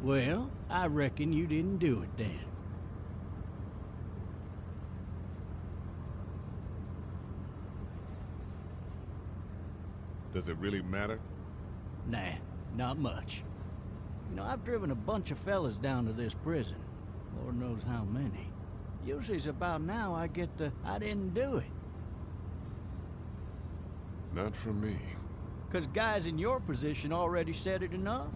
Well, I reckon you didn't do it then. Does it really matter? Nah, not much. You know, I've driven a bunch of fellas down to this prison. Lord knows how many. Usually it's about now I get the, I didn't do it. Not from me. 'Cause guys in your position already said it enough.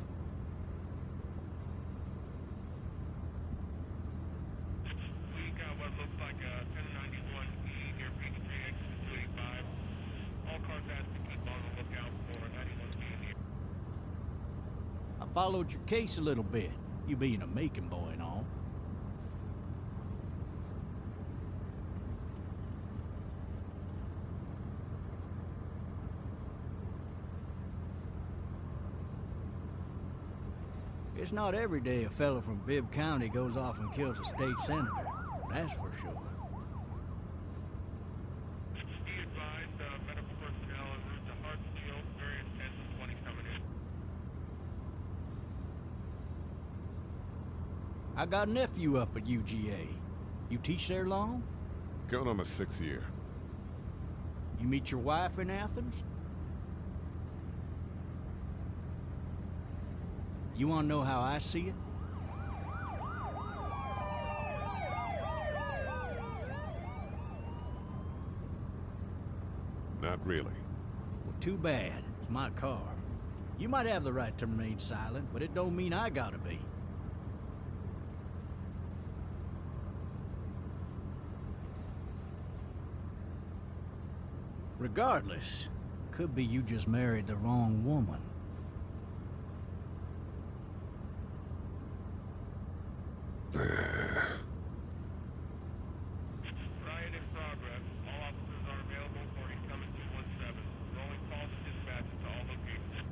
We got what looks like a 1091E near Peachtree, exit 285. All cars asked to keep on the lookout for 91B here. I followed your case a little bit, you being a Macon boy and all. It's not every day a fella from Bibb County goes off and kills a state senator, that's for sure. Be advised, medical personnel en route to Hartsfield, very intense 20 coming in. I got a nephew up at UGA. You teach there long? Going on my 6th year. You meet your wife in Athens? You want to know how I see it? Not really. Well, too bad. It's my car. You might have the right to remain silent, but it don't mean I gotta be. Regardless, could be you just married the wrong woman. Riot in progress. All officers are available for incoming 217. Rolling calls and dispatches to all locations.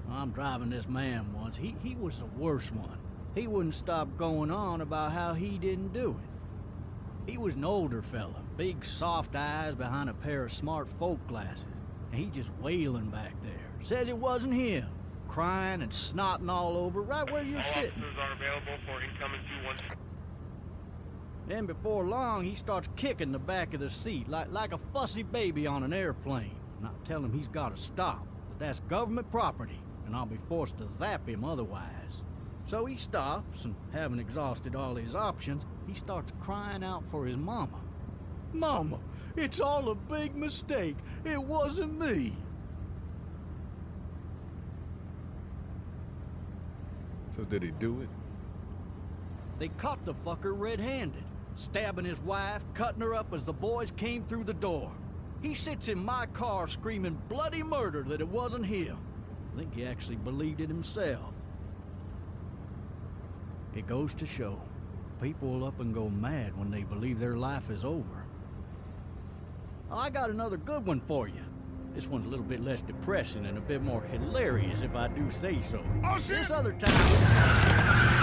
I'm driving this man once. He was the worst one. He wouldn't stop going on about how he didn't do it. He was an older fella, big soft eyes behind a pair of smart folk glasses, and he just wailing back there. Says it wasn't him, crying and snotting all over right where you're All sitting. officers are available for incoming 217. Then before long, he starts kicking the back of the seat like a fussy baby on an airplane. And I tell him he's got to stop, that that's government property, and I'll be forced to zap him otherwise. So he stops, and having exhausted all his options, he starts crying out for his mama. Mama, it's all a big mistake. It wasn't me. So did he do it? They caught the fucker red-handed, stabbing his wife, cutting her up as the boys came through the door. He sits in my car screaming bloody murder that it wasn't him. I think he actually believed it himself. It goes to show, people will up and go mad when they believe their life is over. Oh, I got another good one for you. This one's a little bit less depressing and a bit more hilarious if I do say so. Oh, shit! This other time...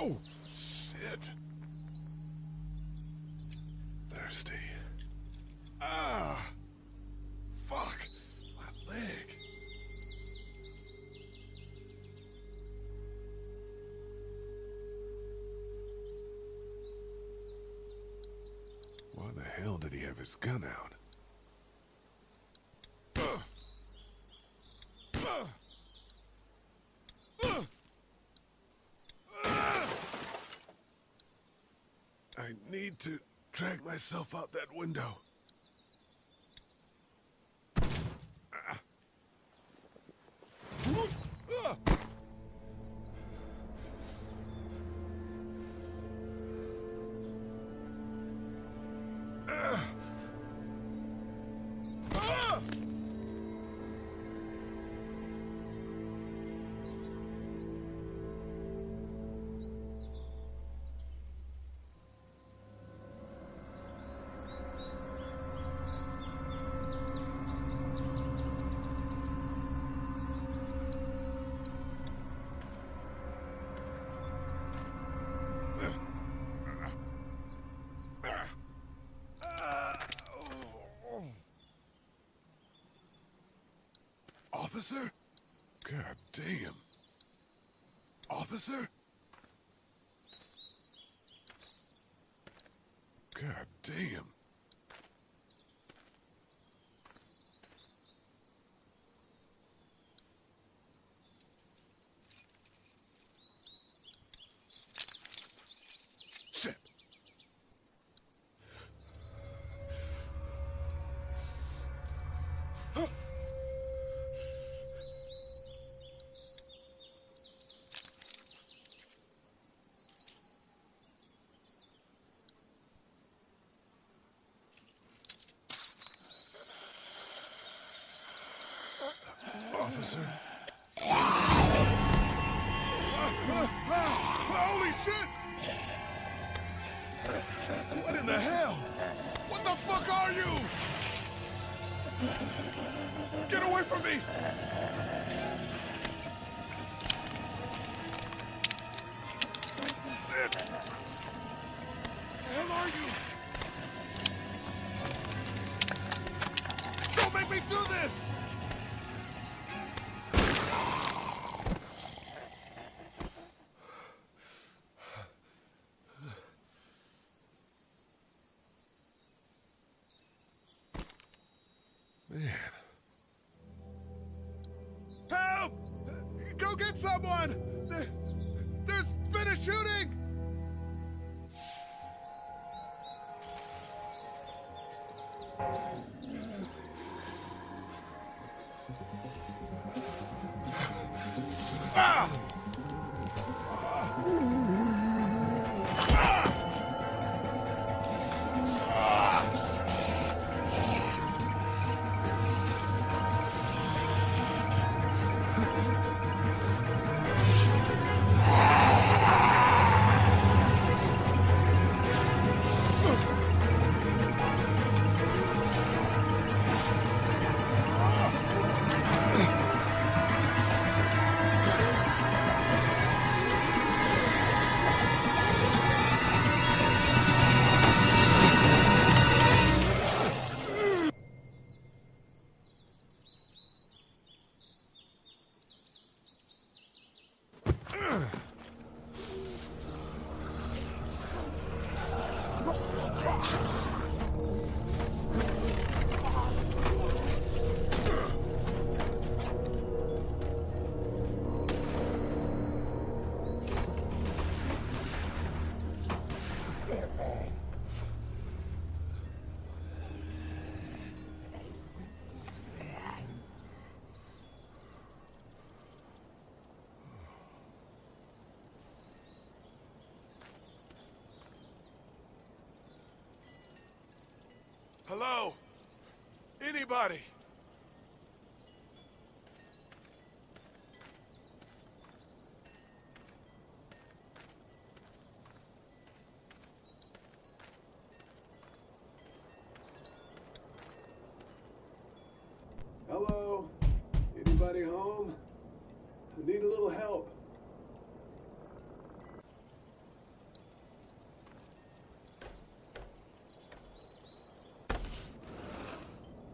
Oh, shit. Thirsty. Ah! Fuck! My leg. Why the hell did he have his gun out? I need to drag myself out that window. Officer? God damn. Officer? God damn. Shit. Huh. Officer? Holy shit! What in the hell? What the fuck are you? Get away from me! Shit! The hell are you? Don't make me do this! Man. Help! Go get someone! There's been a shooting! Ah! Hello? Anybody? Hello? Anybody home? I need a little help.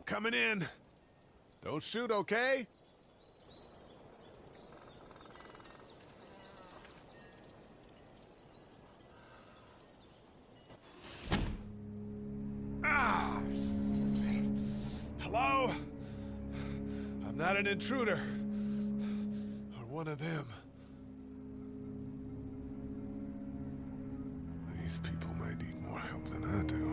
Coming in. Don't shoot, okay? Ah, shit. Hello? I'm not an intruder. Or one of them. These people might need more help than I do.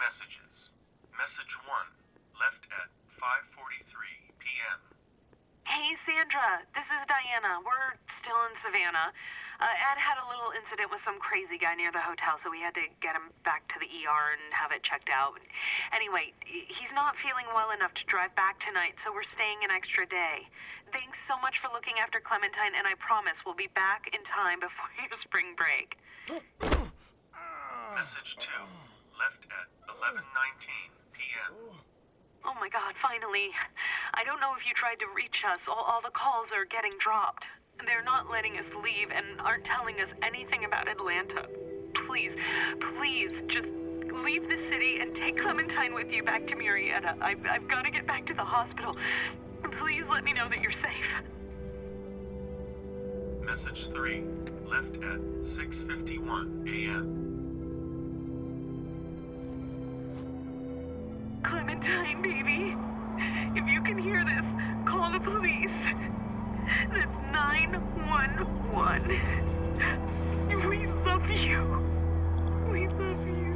Messages. Message 1, left at 5:43 p.m. Hey, Sandra. This is Diana. We're still in Savannah. Ed had a little incident with some crazy guy near the hotel, so we had to get him back to the ER and have it checked out. Anyway, he's not feeling well enough to drive back tonight, so we're staying an extra day. Thanks so much for looking after Clementine, and I promise we'll be back in time before your spring break. Message 2, left at 11:19 p.m. Oh my God, finally. I don't know if you tried to reach us. All the calls are getting dropped. They're not letting us leave and aren't telling us anything about Atlanta. Please, please, just leave the city and take Clementine with you back to Murrieta. I've got to get back to the hospital. Please let me know that you're safe. Message 3, left at 6:51 a.m. Clementine, baby. If you can hear this, call the police. That's 911. We love you. We love you.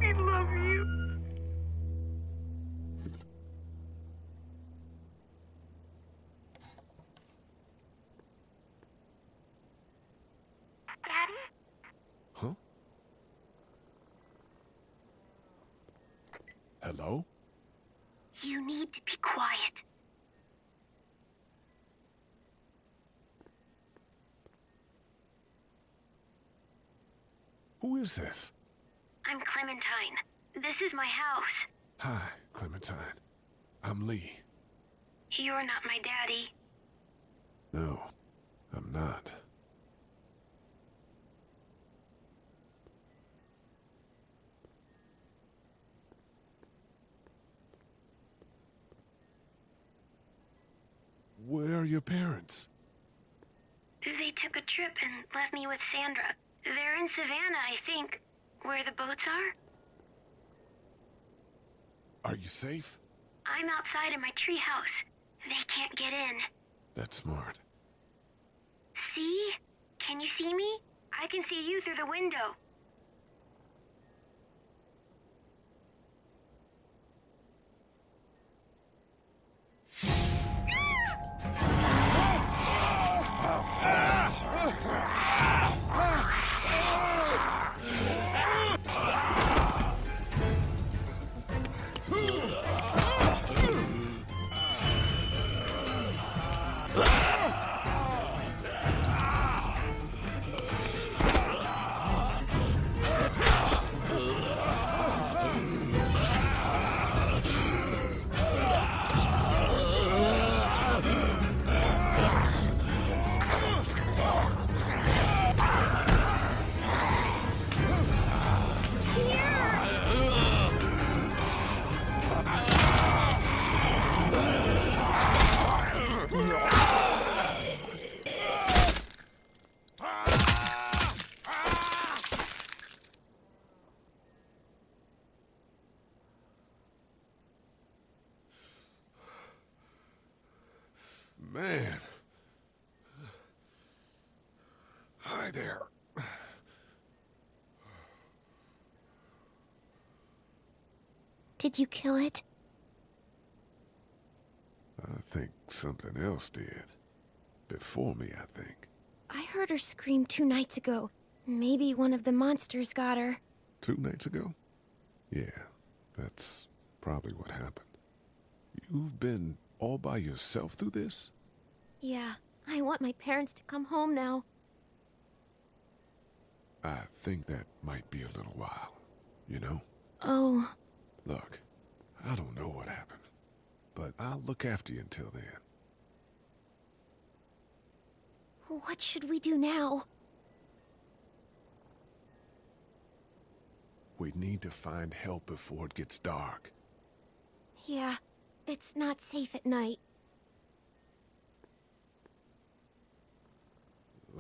We love you. Daddy? Huh? Hello? You need to be quiet. Who is this? I'm Clementine. This is my house. Hi, Clementine. I'm Lee. You're not my daddy. No, I'm not. Where are your parents? They took a trip and left me with Sandra. They're in Savannah, I think. Where the boats are? Are you safe? I'm outside in my treehouse. They can't get in. That's smart. See? Can you see me? I can see you through the window. Man. Hi there. Did you kill it? I think something else did. Before me, I think. I heard her scream 2 nights ago. Maybe one of the monsters got her. 2 nights ago? Yeah, that's probably what happened. You've been all by yourself through this? Yeah, I want my parents to come home now. I think that might be a little while, you know? Oh. Look, I don't know what happened, but I'll look after you until then. What should we do now? We need to find help before it gets dark. Yeah, it's not safe at night.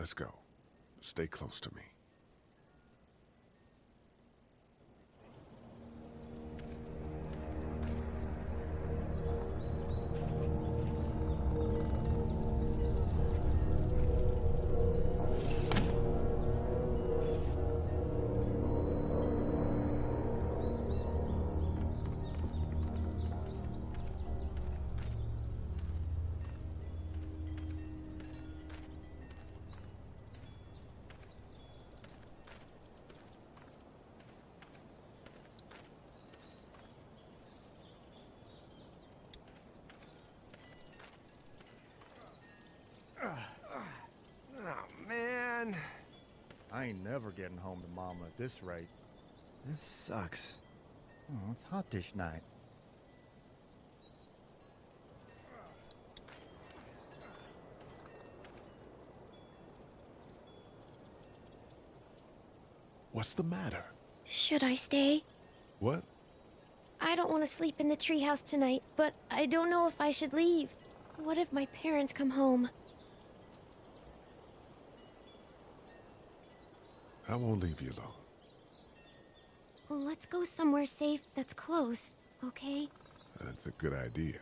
let's go. Stay close to me. Oh, man. I ain't never getting home to Mama at this rate. This sucks. Oh, it's hot dish night. What's the matter? Should I stay? What? I don't want to sleep in the treehouse tonight, but I don't know if I should leave. What if my parents come home? I won't leave you alone. Well, let's go somewhere safe that's close, okay? That's a good idea.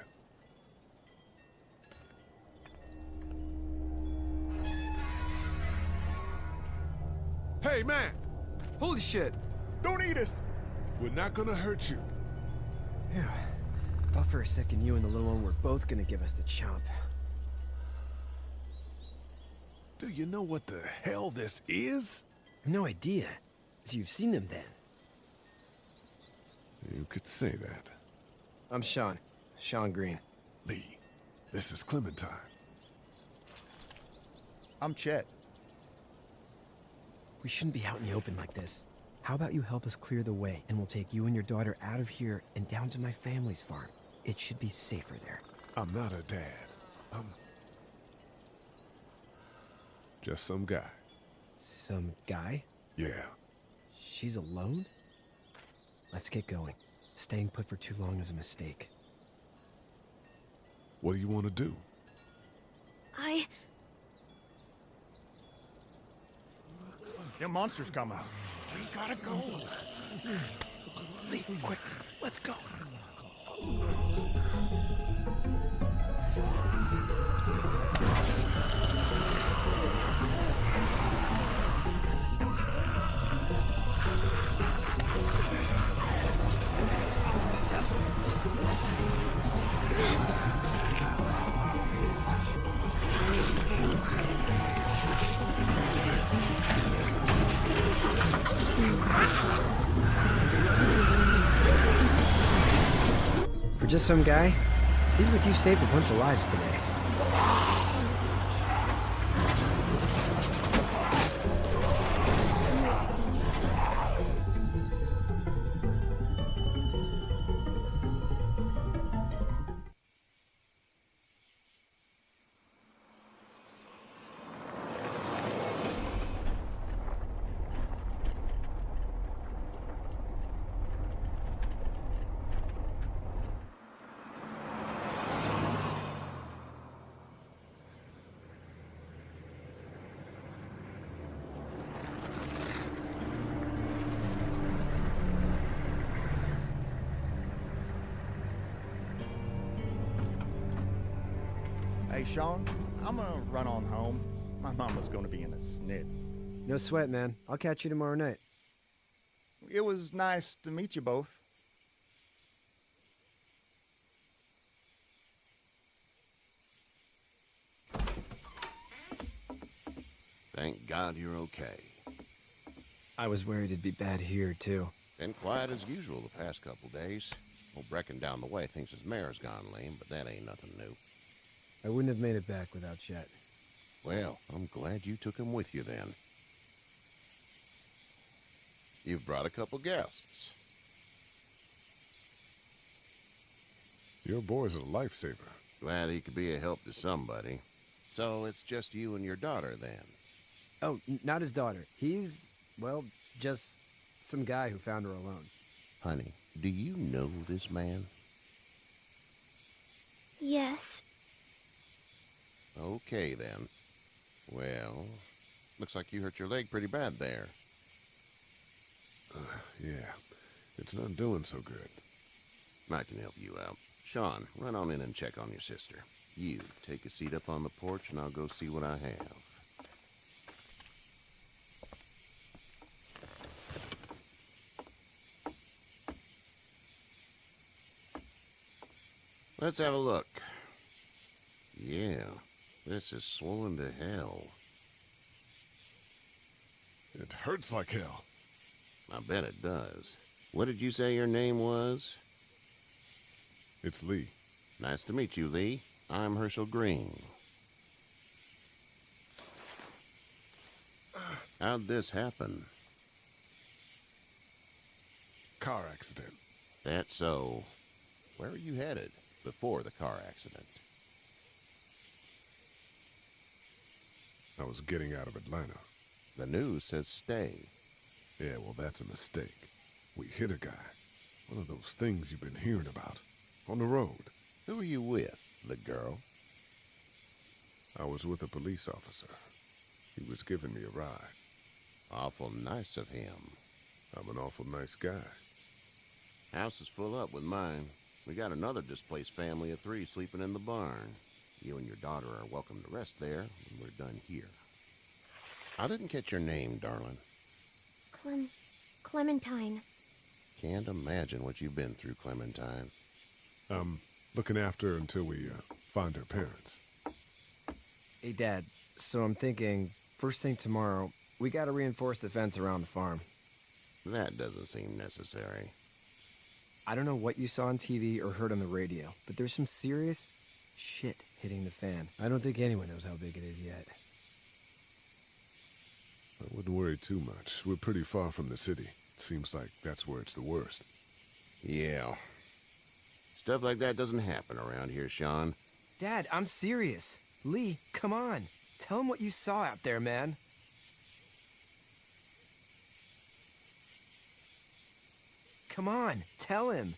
Hey, man! Holy shit! Don't eat us! We're not gonna hurt you. Phew. Thought for a second you and the little one were both gonna give us the chomp. Do you know what the hell this is? No idea. So you've seen them then? You could say that. I'm Sean. Sean Green. Lee, this is Clementine. I'm Chet. We shouldn't be out in the open like this. How about you help us clear the way, and we'll take you and your daughter out of here and down to my family's farm. It should be safer there. I'm not a dad. I'm just some guy. Some guy? Yeah. She's alone? Let's get going. Staying put for too long is a mistake. What do you want to do? Them monsters come out. We gotta go. Lee, quick, let's go. For just some guy, it seems like you saved a bunch of lives today. Hey, Sean, I'm gonna run on home. My mama's gonna be in a snit. No sweat, man. I'll catch you tomorrow night. It was nice to meet you both. Thank God you're okay. I was worried it'd be bad here, too. Been quiet as usual the past couple days. Old Brecken down the way thinks his mare's gone lame, but that ain't nothing new. I wouldn't have made it back without Chet. Well, I'm glad you took him with you then. You've brought a couple guests. Your boy's a lifesaver. Glad he could be a help to somebody. So it's just you and your daughter then? Oh, not his daughter. He's, well, just some guy who found her alone. Honey, do you know this man? Yes. Okay then. Well, Looks like you hurt your leg pretty bad there. Yeah. It's not doing so good. I can help you out. Sean, run on in and check on your sister. You, take a seat up on the porch and I'll go see what I have. Let's have a look. Yeah, this is swollen to hell. It hurts like hell. I bet it does. What did you say your name was? It's Lee. Nice to meet you, Lee. I'm Herschel Green. How'd this happen? Car accident. That's so. Where were you headed before the car accident? I was getting out of Atlanta. The news says stay. Yeah, well, that's a mistake. We hit a guy. One of those things you've been hearing about. On the road. Who were you with? The girl? I was with a police officer. He was giving me a ride. Awful nice of him. I'm an awful nice guy. House is full up with mine. We got another displaced family of 3 sleeping in the barn. You and your daughter are welcome to rest there when we're done here. I didn't catch your name, darling. Clementine. Can't imagine what you've been through, Clementine. I'm looking after her until we find her parents. Hey, Dad. So I'm thinking, first thing tomorrow, we gotta reinforce the fence around the farm. That doesn't seem necessary. I don't know what you saw on TV or heard on the radio, but there's some serious shit hitting the fan. I don't think anyone knows how big it is yet. I wouldn't worry too much. We're pretty far from the city. Seems like that's where it's the worst. Yeah. Stuff like that doesn't happen around here, Sean. Dad, I'm serious. Lee, come on. Tell him what you saw out there, man. Come on, tell him.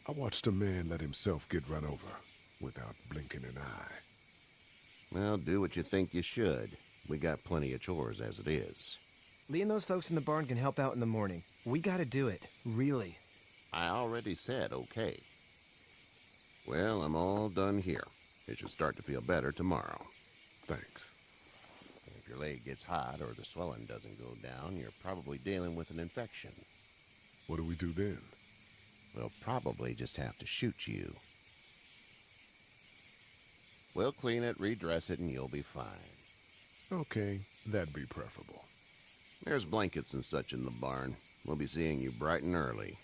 I watched a man let himself get run over without blinking an eye. Well, do what you think you should. We got plenty of chores as it is. Lee and those folks in the barn can help out in the morning. We gotta do it, really. I already said okay. Well, I'm all done here. It should start to feel better tomorrow. Thanks. If your leg gets hot or the swelling doesn't go down, you're probably dealing with an infection. What do we do then? We'll probably just have to shoot you. We'll clean it, redress it, and you'll be fine. Okay, that'd be preferable. There's blankets and such in the barn. We'll be seeing you bright and early.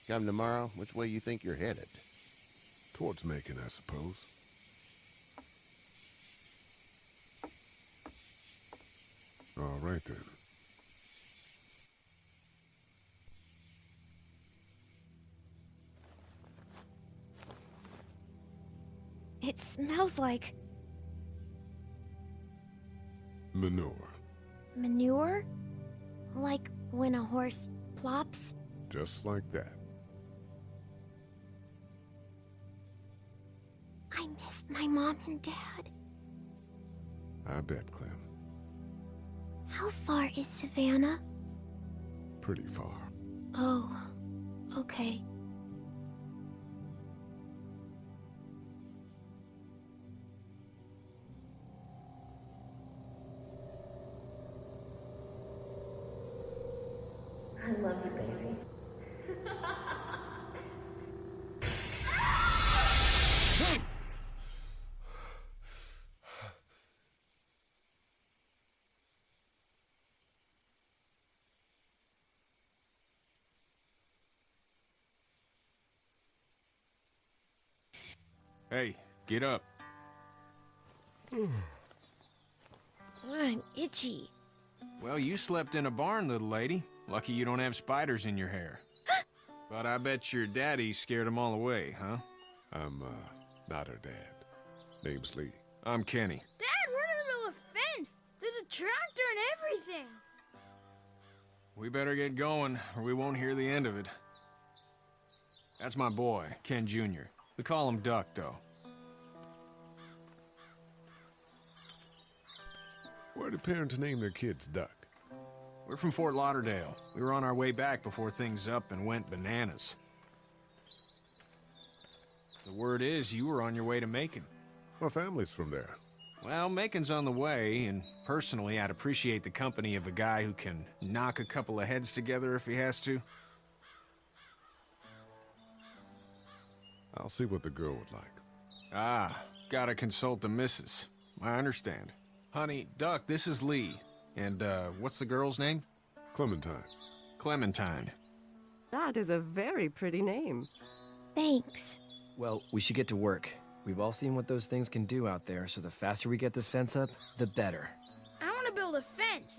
Come tomorrow, which way you think you're headed? Towards Macon, I suppose. All right, then. It smells like Manure. manure? Like when a horse plops? Just like that. I miss my mom and dad. I bet, Clem. How far is Savannah? Pretty far. Oh, okay. I love you, baby. Hey, get up. I'm itchy. Well, you slept in a barn, little lady. Lucky you don't have spiders in your hair. But I bet your daddy scared them all away, huh? I'm, not her dad. Name's Lee. I'm Kenny. Dad, we're in the middle of a fence. There's a tractor and everything. We better get going, or we won't hear the end of it. That's my boy, Ken Jr. We call him Duck, though. Where do parents name their kids Duck? We're from Fort Lauderdale. We were on our way back before things up and went bananas. The word is you were on your way to Macon. My family's from there. Well, Macon's on the way, and personally, I'd appreciate the company of a guy who can knock a couple of heads together if he has to. I'll see what the girl would like. Ah, gotta consult the missus. I understand. Honey, Duck, this is Lee. And, what's the girl's name? Clementine. Clementine. That is a very pretty name. Thanks. Well, we should get to work. We've all seen what those things can do out there, so the faster we get this fence up, the better. I want to build a fence.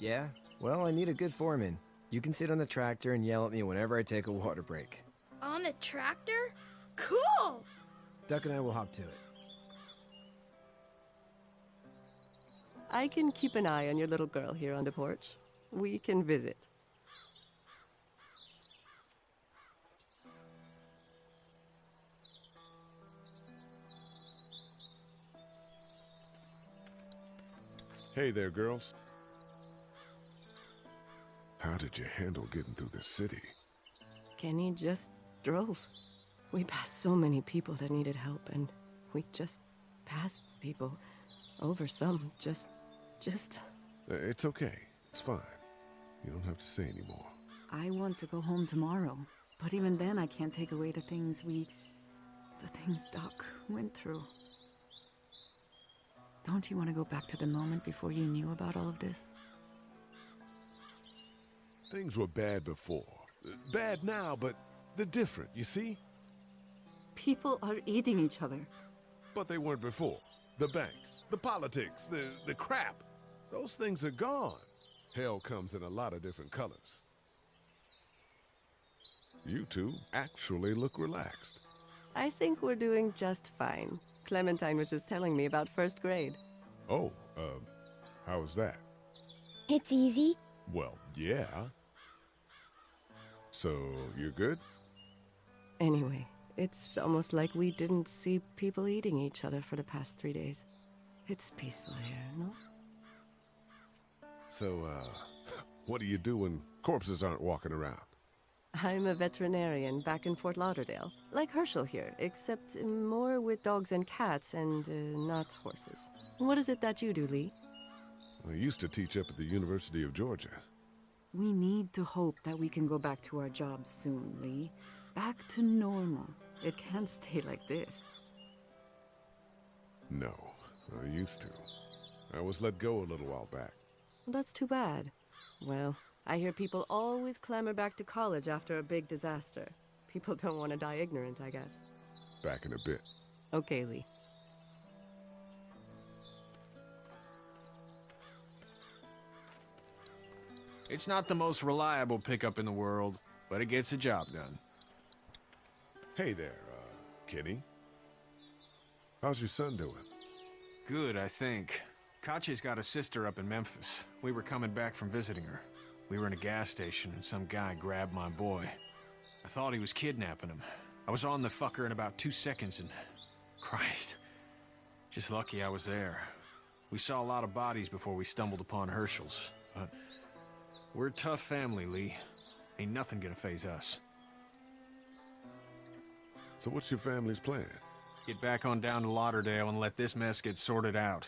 Yeah? Well, I need a good foreman. You can sit on the tractor and yell at me whenever I take a water break. On the tractor? Cool! Duck and I will hop to it. I can keep an eye on your little girl here on the porch. We can visit. Hey there, girls. How did you handle getting through the city? Kenny just drove. We passed so many people that needed help, and we just passed people. Over some, just... It's okay. It's fine. You don't have to say anymore. I want to go home tomorrow, but even then I can't take away the things Doc went through. Don't you want to go back to the moment before you knew about all of this? Things were bad before. Bad now, but they're different, you see? People are eating each other. But they weren't before. The banks, the politics, the crap. Those things are gone. Hell comes in a lot of different colors. You two actually look relaxed. I think we're doing just fine. Clementine was just telling me about first grade. Oh, how was that? It's easy. Well, yeah. So, you're good? Anyway, it's almost like we didn't see people eating each other for the past 3 days. It's peaceful here, no? So, what do you do when corpses aren't walking around? I'm a veterinarian back in Fort Lauderdale. Like Herschel here, except more with dogs and cats and not horses. What is it that you do, Lee? I used to teach up at the University of Georgia. We need to hope that we can go back to our jobs soon, Lee. Back to normal. It can't stay like this. No, I used to. I was let go a little while back. That's too bad. Well, I hear people always clamor back to college after a big disaster. People don't want to die ignorant, I guess. Back in a bit. Okay, Lee. It's not the most reliable pickup in the world, but it gets the job done. Hey there, Kenny. How's your son doing? Good, I think. Katya's got a sister up in Memphis. We were coming back from visiting her. We were in a gas station and some guy grabbed my boy. I thought he was kidnapping him. I was on the fucker in about 2 seconds and... Christ. Just lucky I was there. We saw a lot of bodies before we stumbled upon Herschel's, but... We're a tough family, Lee. Ain't nothing gonna faze us. So what's your family's plan? Get back on down to Lauderdale and let this mess get sorted out.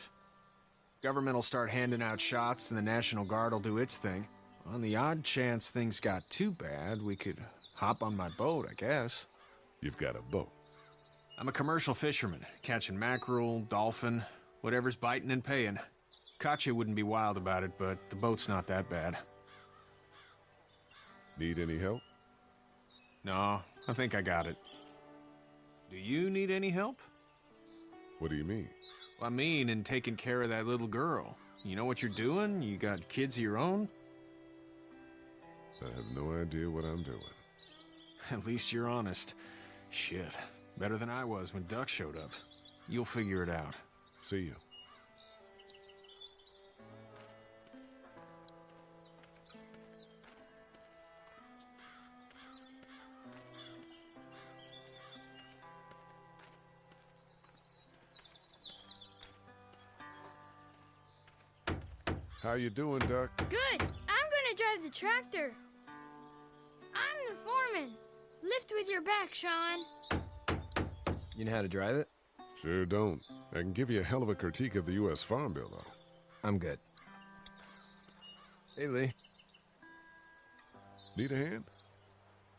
Government will start handing out shots and the National Guard will do its thing. On the odd chance things got too bad, we could hop on my boat, I guess. You've got a boat? I'm a commercial fisherman, catching mackerel, dolphin, whatever's biting and paying. Katya wouldn't be wild about it, but the boat's not that bad. Need any help? No, I think I got it. Do you need any help? What do you mean? Well, I mean in taking care of that little girl. You know what you're doing? You got kids of your own? I have no idea what I'm doing. At least you're honest. Shit. Better than I was when Duck showed up. You'll figure it out. See you. How you doing, Duck? Good. I'm gonna drive the tractor. I'm the foreman. Lift with your back, Sean. You know how to drive it? Sure don't. I can give you a hell of a critique of the U.S. Farm Bill, though. I'm good. Hey, Lee. Need a hand?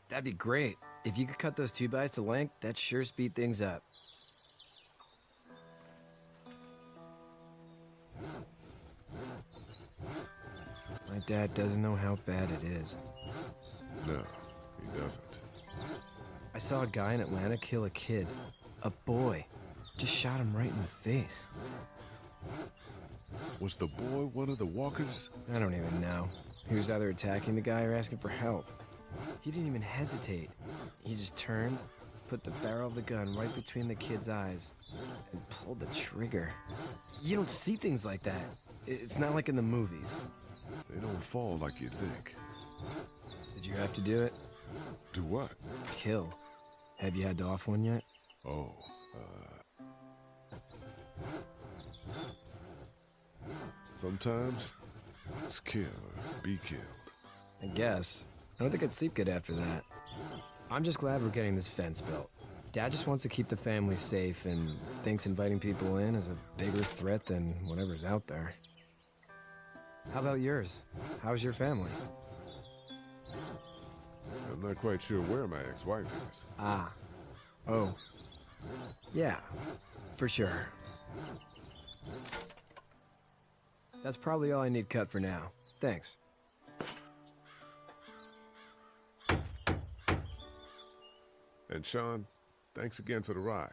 That'd be great. If you could cut those 2x to length, that'd sure speed things up. My dad doesn't know how bad it is. No, he doesn't. I saw a guy in Atlanta kill a kid. A boy. Just shot him right in the face. Was the boy one of the walkers? I don't even know. He was either attacking the guy or asking for help. He didn't even hesitate. He just turned, put the barrel of the gun right between the kid's eyes, and pulled the trigger. You don't see things like that. It's not like in the movies. They don't fall like you think. Did you have to do it? Do what? Kill. Have you had to off one yet? Oh, sometimes it's kill or be killed. I guess. I don't think I'd sleep good after that. I'm just glad we're getting this fence built. Dad just wants to keep the family safe and thinks inviting people in is a bigger threat than whatever's out there. How about yours? How's your family? I'm not quite sure where my ex-wife is. Ah. Oh. Yeah, for sure. That's probably all I need cut for now. Thanks. And Sean, thanks again for the ride.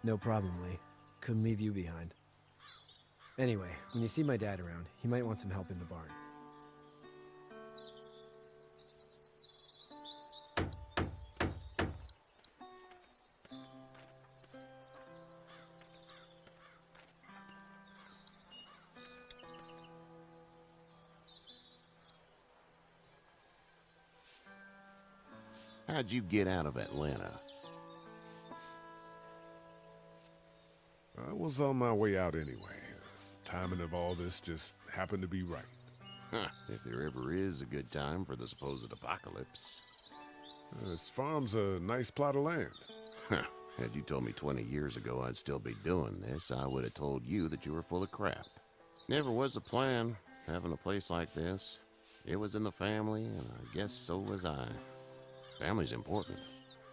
No problem, Lee. Couldn't leave you behind. Anyway, when you see my dad around, he might want some help in the barn. How'd you get out of Atlanta? I was on my way out anyway. Timing of all this just happened to be right. Huh, if there ever is a good time for the supposed apocalypse. This farm's a nice plot of land. Huh, had you told me 20 years ago I'd still be doing this, I would have told you that you were full of crap. Never was a plan, having a place like this. It was in the family, and I guess so was I. Family's important.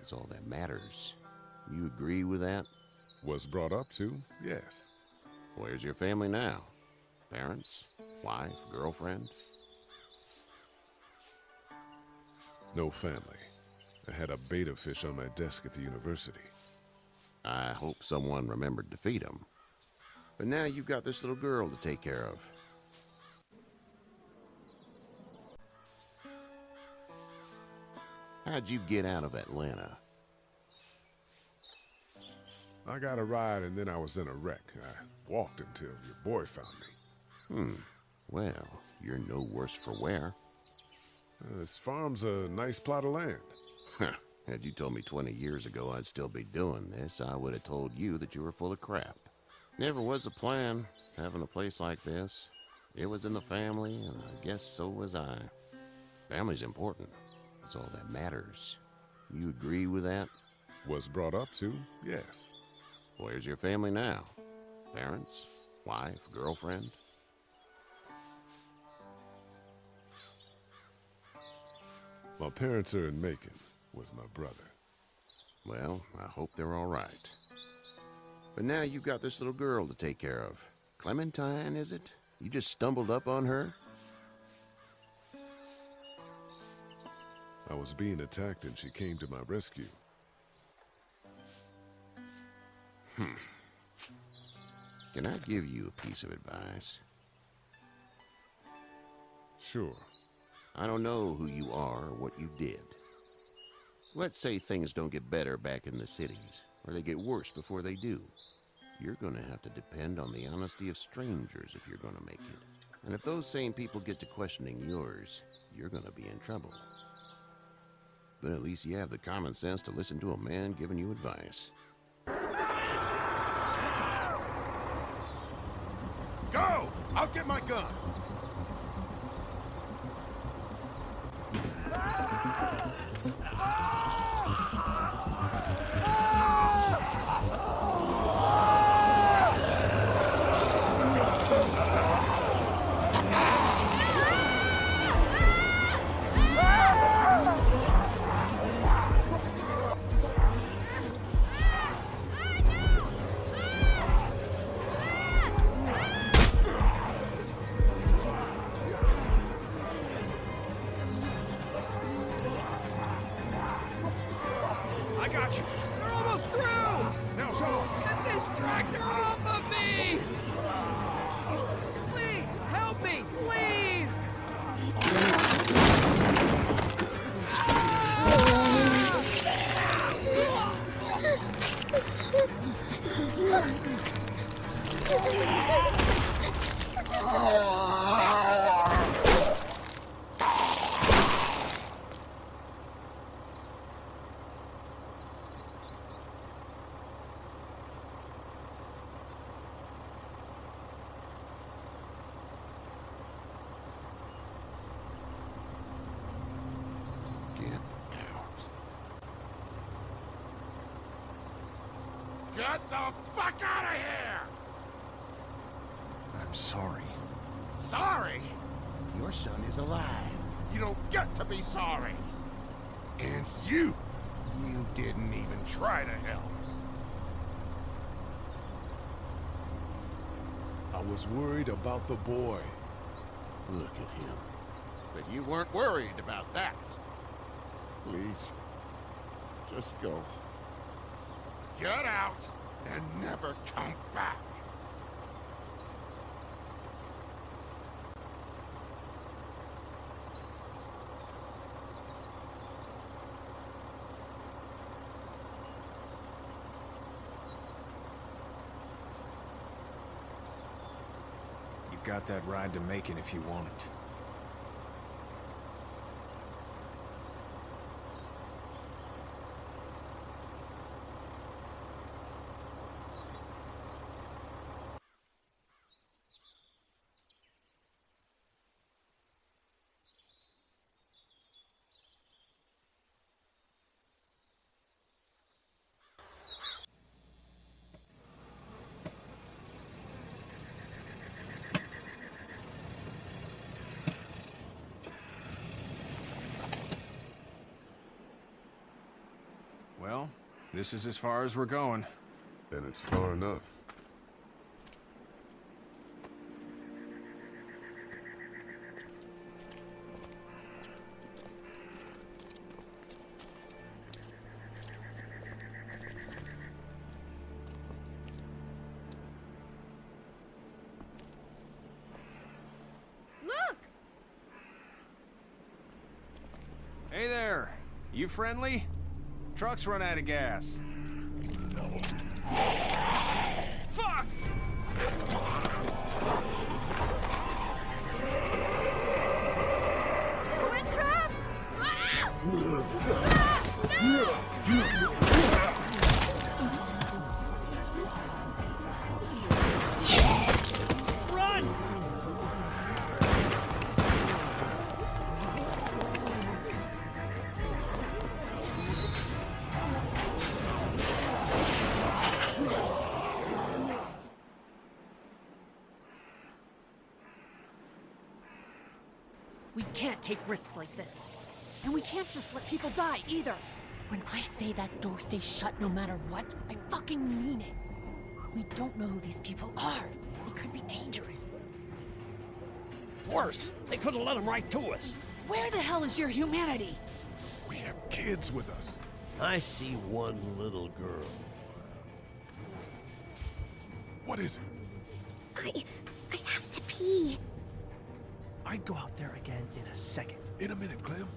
It's all that matters. You agree with that? Was brought up to, yes. Where's your family now? Parents? Wife? Girlfriend? No family. I had a betta fish on my desk at the university. I hope someone remembered to feed him. But now you've got this little girl to take care of. How'd you get out of Atlanta? I got a ride and then I was in a wreck. I walked until your boy found me. Well, you're no worse for wear. This farm's a nice plot of land. Huh. Had you told me 20 years ago I'd still be doing this, I would have told you that you were full of crap. Never was a plan, having a place like this. It was in the family, and I guess so was I. Family's important. It's all that matters. You agree with that? Was brought up to, yes. Where's your family now? Parents? Wife? Girlfriend? My parents are in Macon with my brother. Well, I hope they're all right. But now you've got this little girl to take care of. Clementine, is it? You just stumbled up on her? I was being attacked and she came to my rescue. Can I give you a piece of advice? Sure. I don't know who you are or what you did. Let's say things don't get better back in the cities, or they get worse before they do. You're gonna have to depend on the honesty of strangers if you're gonna make it. And if those same people get to questioning yours, you're gonna be in trouble. But at least you have the common sense to listen to a man giving you advice. Go! I'll get my gun! I got you. They're almost through! Now, Sean. Get this tractor off of me! Please, help me, please! Get the fuck out of here! I'm sorry. Sorry? Your son is alive. You don't get to be sorry. And you didn't even try to help. I was worried about the boy. Look at him. But you weren't worried about that. Please, just go. Get out and never come back. You've got that ride to Macon if you want it. Well, this is as far as we're going. Then it's far enough. Look! Hey there! You friendly? Truck's run out of gas. Fuck! We're trapped! Ah! Run! We can't take risks like this. And we can't just let people die, either. When I say that door stays shut no matter what, I fucking mean it. We don't know who these people are. They could be dangerous. Worse, they could have let them right to us. Where the hell is your humanity? We have kids with us. I see one little girl. What is it? I have to pee. I'd go out there again in a second. In a minute, Clem.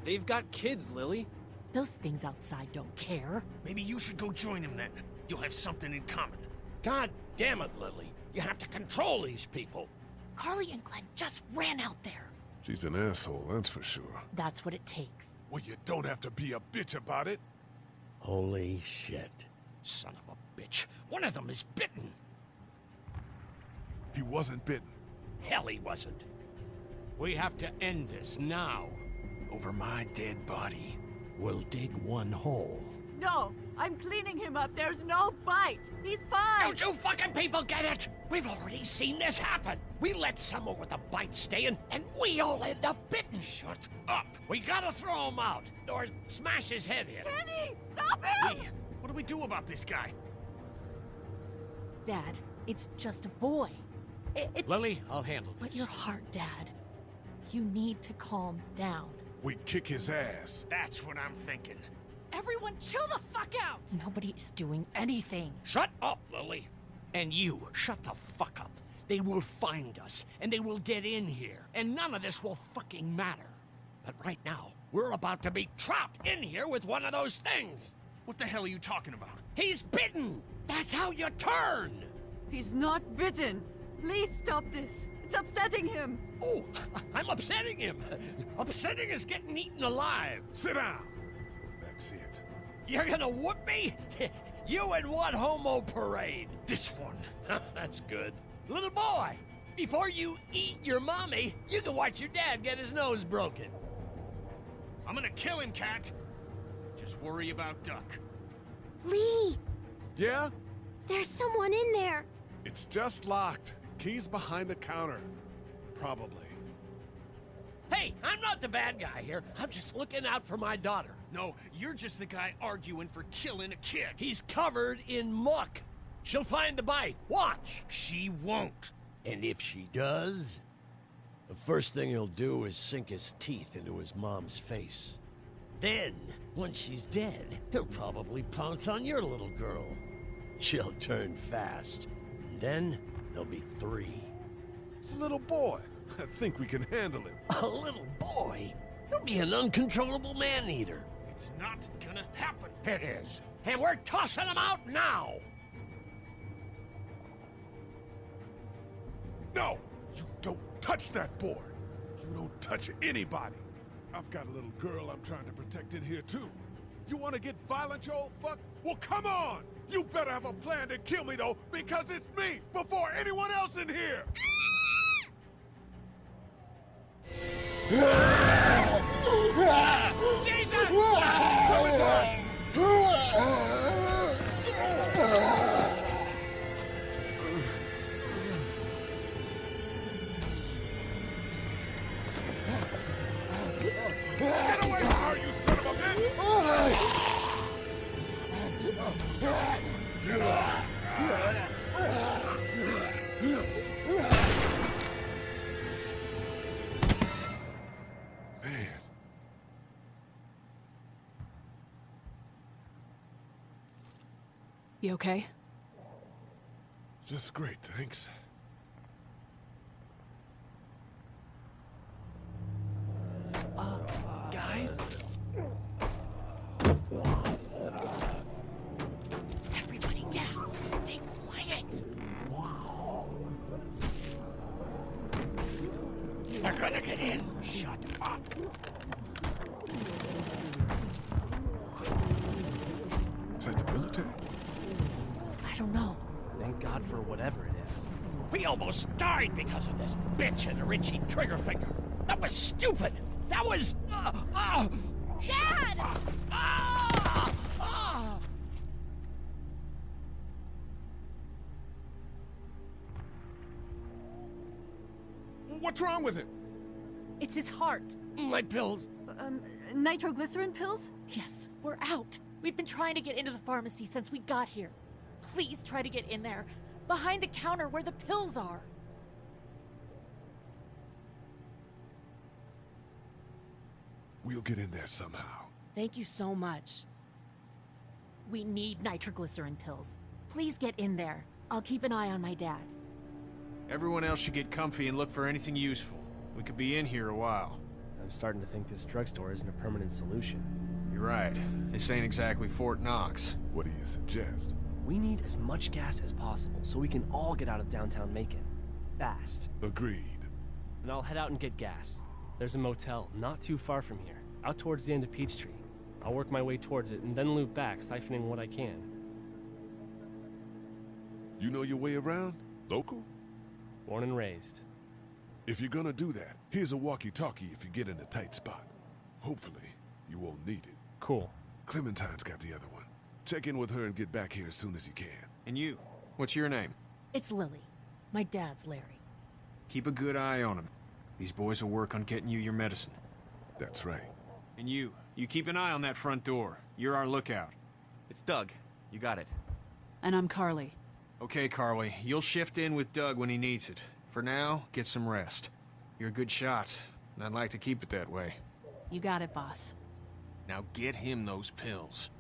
They've got kids, Lily. Those things outside don't care. Maybe you should go join them then. You'll have something in common. God damn it, Lily. You have to control these people. Carly and Glenn just ran out there. She's an asshole, that's for sure. That's what it takes. Well, you don't have to be a bitch about it. Holy shit. Son of a bitch. One of them is bitten. He wasn't bitten. Hell, he wasn't. We have to end this now. Over my dead body. We'll dig one hole. No! I'm cleaning him up. There's no bite. He's fine. Don't you fucking people get it? We've already seen this happen. We let someone with a bite stay in, and we all end up bitten. Shut up. We gotta throw him out, or smash his head in. Kenny! Stop him! What do we do about this guy? Dad, it's just a boy. It's... Lily, I'll handle this. But your heart, Dad. You need to calm down. We kick his ass. That's what I'm thinking. Everyone chill the fuck out! Nobody is doing anything. Shut up, Lily. And you, shut the fuck up. They will find us, and they will get in here, and none of this will fucking matter. But right now, we're about to be trapped in here with one of those things. What the hell are you talking about? He's bitten! That's how you turn! He's not bitten. Lee, stop this. It's upsetting him. Oh, I'm upsetting him. Upsetting is getting eaten alive. Sit down. That's it. You're gonna whoop me? You and what homo parade? This one. That's good. Little boy, before you eat your mommy, you can watch your dad get his nose broken. I'm gonna kill him, Cat. Just worry about Duck. Lee! Yeah? There's someone in there. It's just locked. Key's behind the counter. Probably. Hey, I'm not the bad guy here. I'm just looking out for my daughter. No, you're just the guy arguing for killing a kid. He's covered in muck. She'll find the bite. Watch. She won't. And if she does, the first thing he'll do is sink his teeth into his mom's face. Then, once she's dead, he'll probably pounce on your little girl. She'll turn fast. And then, there'll be 3. It's a little boy. I think we can handle him. A little boy? He'll be an uncontrollable man-eater. It's not gonna happen. It is. And we're tossing him out now! No! You don't touch that boy! You don't touch anybody! I've got a little girl I'm trying to protect in here, too. You want to get violent, you old fuck? Well, come on! You better have a plan to kill me, though, because it's me before anyone else in here! Jesus! Get away from her, you son of a bitch! Man. You okay? Just great, thanks. Guys? Everybody down. Stay quiet. They're gonna get in. Shut up. Is that the military? I don't know. Thank God for whatever it is. We almost died because of this bitch and her itchy trigger finger. That was stupid. That was... Dad! What's wrong with it? It's his heart. My pills. Nitroglycerin pills? Yes, we're out. We've been trying to get into the pharmacy since we got here. Please try to get in there. Behind the counter where the pills are. We'll get in there somehow. Thank you so much. We need nitroglycerin pills. Please get in there. I'll keep an eye on my dad. Everyone else should get comfy and look for anything useful. We could be in here a while. I'm starting to think this drugstore isn't a permanent solution. You're right. This ain't exactly Fort Knox. What do you suggest? We need as much gas as possible so we can all get out of downtown Macon. Fast. Agreed. And I'll head out and get gas. There's a motel not too far from here, out towards the end of Peachtree. I'll work my way towards it and then loop back, siphoning what I can. You know your way around? Local? Born and raised. If you're gonna do that, here's a walkie-talkie if you get in a tight spot. Hopefully, you won't need it. Cool. Clementine's got the other one. Check in with her and get back here as soon as you can. And you, what's your name? It's Lily. My dad's Larry. Keep a good eye on him. These boys will work on getting you your medicine. That's right. And you keep an eye on that front door. You're our lookout. It's Doug. You got it. And I'm Carly. Okay, Carly. You'll shift in with Doug when he needs it. For now, get some rest. You're a good shot, and I'd like to keep it that way. You got it, boss. Now get him those pills.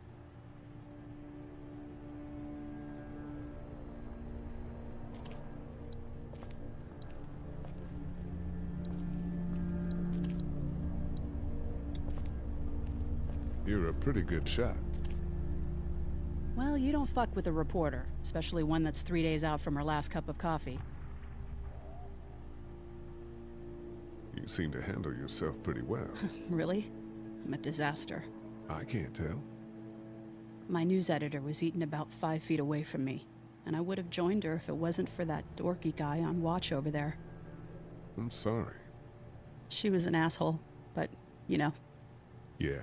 You're a pretty good shot. Well, you don't fuck with a reporter, especially one that's 3 days out from her last cup of coffee. You seem to handle yourself pretty well. Really? I'm a disaster. I can't tell. My news editor was eaten about 5 feet away from me, and I would have joined her if it wasn't for that dorky guy on watch over there. I'm sorry. She was an asshole, but, you know. Yeah.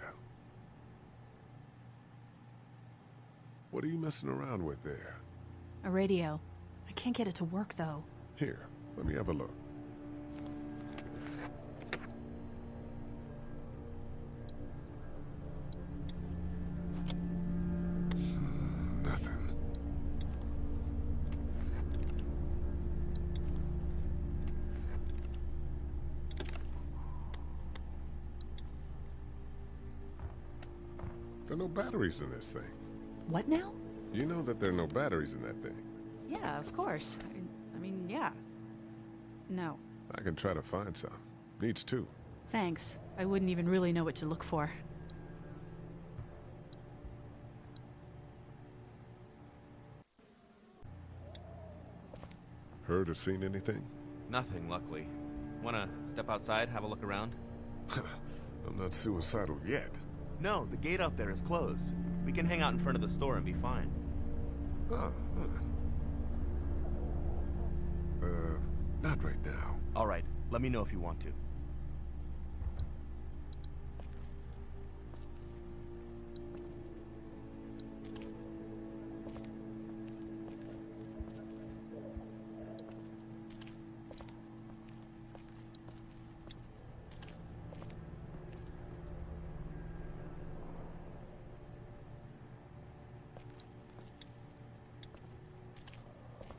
What are you messing around with there? A radio. I can't get it to work, though. Here, let me have a look. Nothing. There are no batteries in this thing. What now? You know that there are no batteries in that thing. Yeah, of course. I mean, yeah. No. I can try to find some. Needs two. Thanks. I wouldn't even really know what to look for. Heard or seen anything? Nothing, luckily. Wanna step outside, have a look around? I'm not suicidal yet. No, the gate out there is closed. We can hang out in front of the store and be fine. Not right now. All right, let me know if you want to.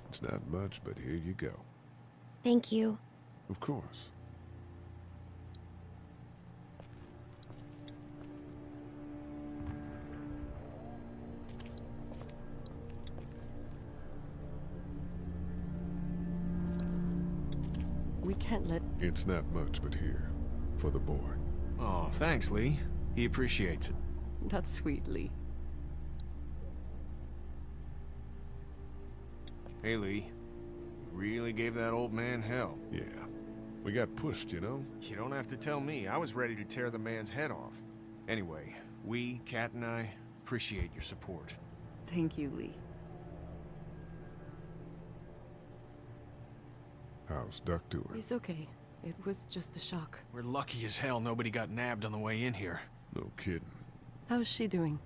It's not much, but here you go. Thank you. Of course. We can't let... It's not much, but here. For the boy. Oh, thanks, Lee. He appreciates it. That's sweet, Lee. Hey, Lee. You really gave that old man hell. Yeah. We got pushed, you know? You don't have to tell me. I was ready to tear the man's head off. Anyway, we, Kat and I, appreciate your support. Thank you, Lee. How's Duck doing? He's okay. It was just a shock. We're lucky as hell nobody got nabbed on the way in here. No kidding. How's she doing?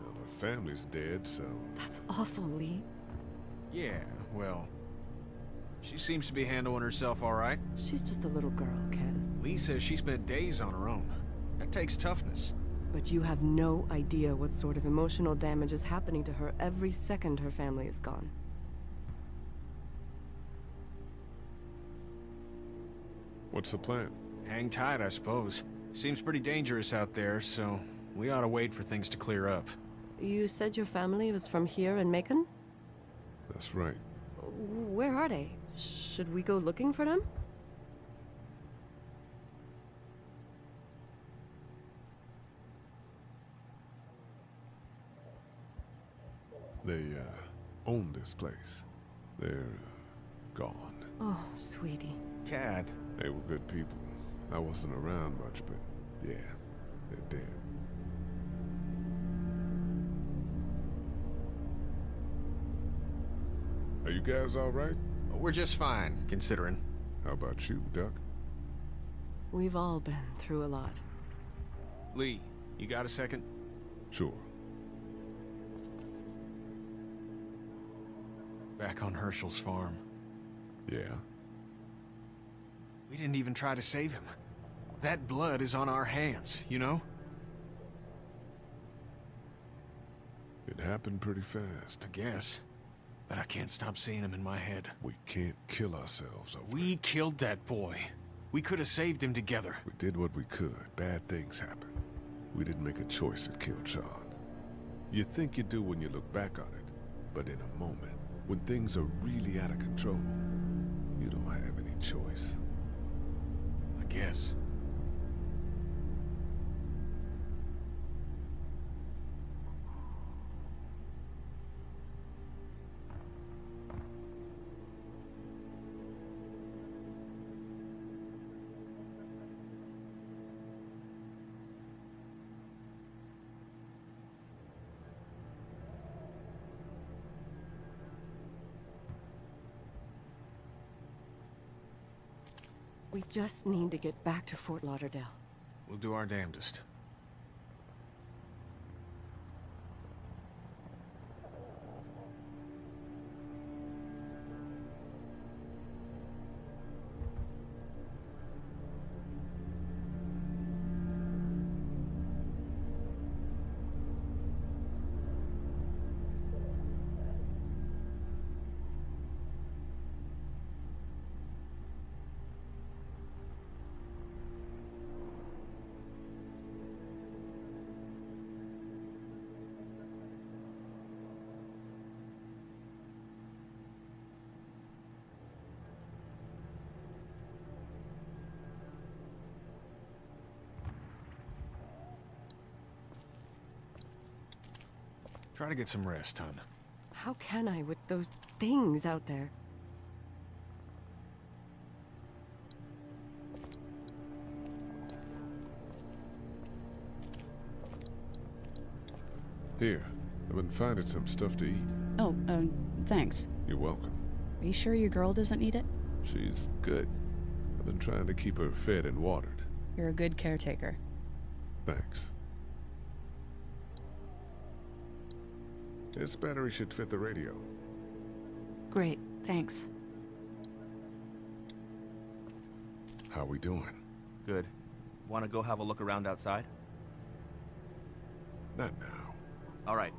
Well, her family's dead, so... That's awful, Lee. Yeah, well... She seems to be handling herself all right. She's just a little girl, Ken. Lee says she spent days on her own. That takes toughness. But you have no idea what sort of emotional damage is happening to her every second her family is gone. What's the plan? Hang tight, I suppose. Seems pretty dangerous out there, so we ought to wait for things to clear up. You said your family was from here in Macon? That's right. Where are they? Should we go looking for them? They, own this place. They're, gone. Oh, sweetie. Kat. They were good people. I wasn't around much, but yeah, they're dead. Are you guys all right? We're just fine, considering. How about you, Duck? We've all been through a lot. Lee, you got a second? Sure. Back on Herschel's farm. Yeah? We didn't even try to save him. That blood is on our hands, you know? It happened pretty fast. I guess. But I can't stop seeing him in my head. We can't kill ourselves over We killed that boy. We could have saved him together. We did what we could. Bad things happen. We didn't make a choice that killed Sean. You think you do when you look back on it, but in a moment, when things are really out of control, you don't have any choice. I guess. We just need to get back to Fort Lauderdale. We'll do our damnedest. Try to get some rest, hon. How can I with those things out there? Here, I've been finding some stuff to eat. Oh, thanks. You're welcome. Are you sure your girl doesn't need it? She's good. I've been trying to keep her fed and watered. You're a good caretaker. Thanks. This battery should fit the radio. Great, thanks. How we doing? Good. Want to go have a look around outside? Not now. All right.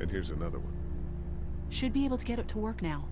And here's another one. Should be able to get it to work now.